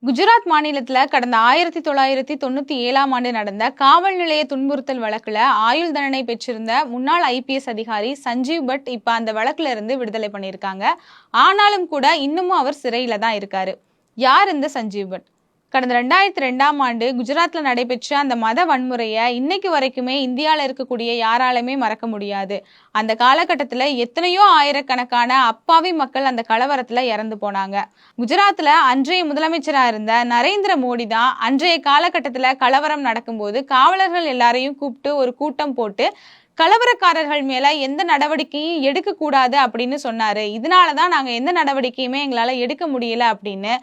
குஜராத் மாநிலத்துல கடந்த 1997ஆம் ஆண்டு நடந்த காவல் நிலைய துன்புறுத்தல் வழக்குல ஆயுள் தண்டனை பெற்றிருந்த முன்னாள் ஐபிஎஸ் அதிகாரி சஞ்சீவ் பட் இப்ப அந்த வழக்குல இருந்து விடுதலை பண்ணியிருக்காங்க. ஆனாலும் கூட இன்னமும் அவர் சிறையில தான் இருக்காரு. யார் இந்த சஞ்சீவ் பட்? கடந்த 2002ஆம் ஆண்டு குஜராத்ல நடைபெற்ற அந்த மத வன்முறையை இன்னைக்கு வரைக்குமே இந்தியாவில் இருக்கக்கூடிய யாராலுமே மறக்க முடியாது. அந்த காலகட்டத்தில் எத்தனையோ ஆயிரக்கணக்கான அப்பாவி மக்கள் அந்த கலவரத்துல இறந்து போனாங்க. குஜராத்ல அன்றைய முதலமைச்சராக இருந்த நரேந்திர மோடி தான் அன்றைய காலகட்டத்தில் கலவரம் நடக்கும்போது காவலர்கள் எல்லாரையும் கூப்பிட்டு ஒரு கூட்டம் போட்டு கலவரக்காரர்கள் மேல எந்த நடவடிக்கையும் எடுக்க கூடாது அப்படின்னு சொன்னாரு. இதனாலதான் நாங்க எந்த நடவடிக்கையுமே எங்களால எடுக்க முடியல அப்படின்னு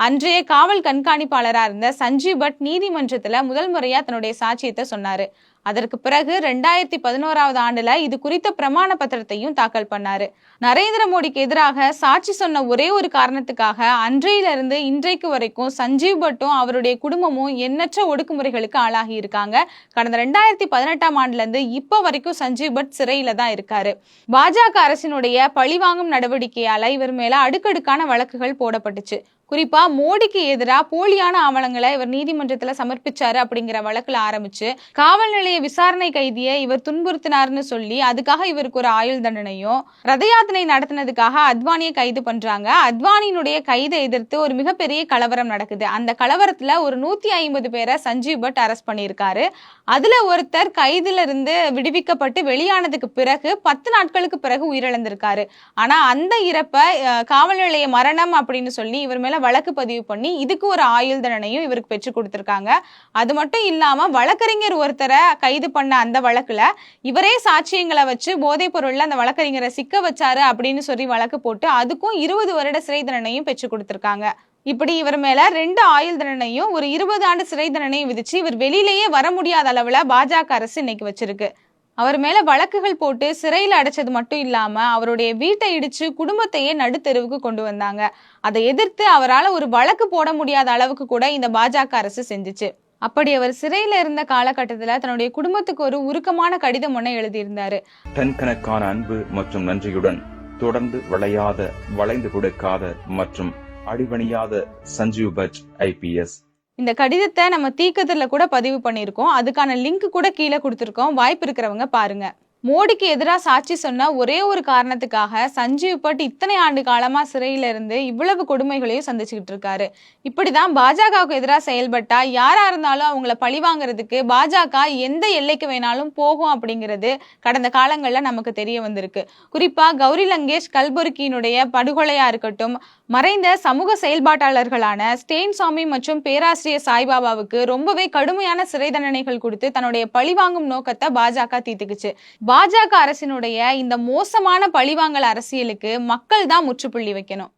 அன்றைய காவல் கண்காணிப்பாளரா இருந்த சஞ்சீவ் பட் நீதிமன்றத்துல முதல் முறையா தன்னுடைய சாட்சியத்தை சொன்னாரு. அதற்கு பிறகு 2011ஆவது ஆண்டுல இது குறித்த பிரமாண பத்திரத்தையும் தாக்கல் பண்ணாரு. நரேந்திர மோடிக்கு எதிராக சாட்சி சொன்ன ஒரே ஒரு காரணத்துக்காக அன்றையிலிருந்து இன்றைக்கு வரைக்கும் சஞ்சீவ் பட்டும் அவருடைய குடும்பமும் எண்ணற்ற ஒடுக்குமுறைகளுக்கு ஆளாகி இருக்காங்க. கடந்த 2018ஆம் ஆண்டுல இருந்து இப்ப வரைக்கும் சஞ்சீவ் பட் சிறையில தான் இருக்காரு. பாஜக அரசினுடைய பழிவாங்கும் நடவடிக்கையால இவர் மேல அடுக்கடுக்கான வழக்குகள் போடப்பட்டுச்சு. குறிப்பா மோடிக்கு எதிராக போலியான ஆவணங்களை இவர் நீதிமன்றத்துல சமர்ப்பிச்சாரு அப்படிங்கிற வழக்குல ஆரம்பிச்சு காவல் நிலைய விசாரணை கைதியை இவர் துன்புறுத்தினார்னு சொல்லி அதுக்காக இவருக்கு ஒரு ஆயுள் தண்டனையும், ரத யாத்திரை நடத்தினதுக்காக அத்வானியை கைது பண்றாங்க. அத்வானியினுடைய கைதை எதிர்த்து ஒரு மிகப்பெரிய கலவரம் நடக்குது. அந்த கலவரத்துல ஒரு 150 பேரை சஞ்சீவ் பட் அரெஸ்ட் பண்ணியிருக்காரு. அதுல ஒருத்தர் கைதுல இருந்து விடுவிக்கப்பட்டு வெளியானதுக்கு பிறகு 10 நாட்களுக்கு பிறகு உயிரிழந்திருக்காரு. ஆனா அந்த இறப்ப காவல் நிலைய மரணம் அப்படின்னு சொல்லி இவர் மேல வழக்கு பதிவு பண்ணி இதுக்கு ஒரு ஆயுள் தண்டனையும் இவருக்கு பெற்று கொடுத்திருக்காங்க. அது மட்டும் இல்லாம வழக்கறிஞர் ஒருத்தரை கைது பண்ண அந்த வழக்குல இவரே சாட்சியங்களை வச்சு போதைப் பொருள்ல அந்த வழக்கறிஞரை சிக்க வச்சாரு அப்படின்னு சொல்லி வழக்கு போட்டு அதுக்கும் 20 வருட சிறை தண்டனையும் பெற்று கொடுத்திருக்காங்க. இப்படி இவர் மேல 2 ஆயுள் தண்டனையும் ஒரு 20 ஆண்டு சிறை தண்டனையும் விதிச்சு இவர் வெளியிலேயே வர முடியாத அளவுல பாஜக அரசு இன்னைக்கு வச்சிருக்கு. அவர் மேல வழக்குகள் போட்டு சிறையில் அடைச்சது மட்டும் இல்லாம அவருடைய வீட்டை இடிச்சு குடும்பத்தையே நடுத்தெருவுக்கு கொண்டு வந்தாங்க. அதை எதிர்த்து அவரால் ஒரு வழக்கு போட முடியாத அளவுக்கு கூட இந்த பாஜக அரசு செஞ்சுச்சு. அப்படி அவர் சிறையில இருந்த காலகட்டத்துல தன்னுடைய குடும்பத்துக்கு ஒரு உருக்கமான கடிதம் ஒன்றை எழுதியிருந்தாரு. டன்கணக்கான அன்பு மற்றும் நன்றியுடன் தொடர்ந்து வளையாத, வளைந்து கொடுக்காத மற்றும் அடிபணியாத சஞ்சீவ் பட் ஐபிஎஸ். இந்த கடிதத்தை நம்ம தீக்கதிர்ல கூட பதிவு பண்ணியிருக்கோம். அதுக்கான லிங்க் கூட கீழே கொடுத்துருக்கோம். வாய்ப்பு இருக்கிறவங்க பாருங்க. மோடிக்கு எதிராக சாட்சி சொன்ன ஒரே ஒரு காரணத்துக்காக சஞ்சீவ் பட் இத்தனை ஆண்டு காலமா சிறையில இருந்து இவ்வளவு கொடுமைகளையும் சந்திச்சுக்கிட்டு இருக்காரு. இப்படிதான் பாஜகவுக்கு எதிராக செயல்பட்டா யாரா இருந்தாலும் அவங்கள பழிவாங்கிறதுக்கு பாஜக எந்த எல்லைக்கு வேணாலும் போகும் அப்படிங்கிறது கடந்த காலங்கள்ல நமக்கு தெரிய வந்திருக்கு. குறிப்பா கௌரி லங்கேஷ் கல்புர்கியினுடைய படுகொலையா இருக்கட்டும், மறைந்த சமூக செயல்பாட்டாளர்களான ஸ்டேன்சாமி மற்றும் பேராசிரியர் சாய்பாபாவுக்கு ரொம்பவே கடுமையான சிறை தண்டனைகள் கொடுத்து தன்னுடைய பழிவாங்கும் நோக்கத்தை பாஜக தீர்த்துக்குச்சு. பாஜக அரசினுடைய இந்த மோசமான பழிவாங்கல் அரசியலுக்கு மக்கள் தான் முற்றுப்புள்ளி வைக்கணும்.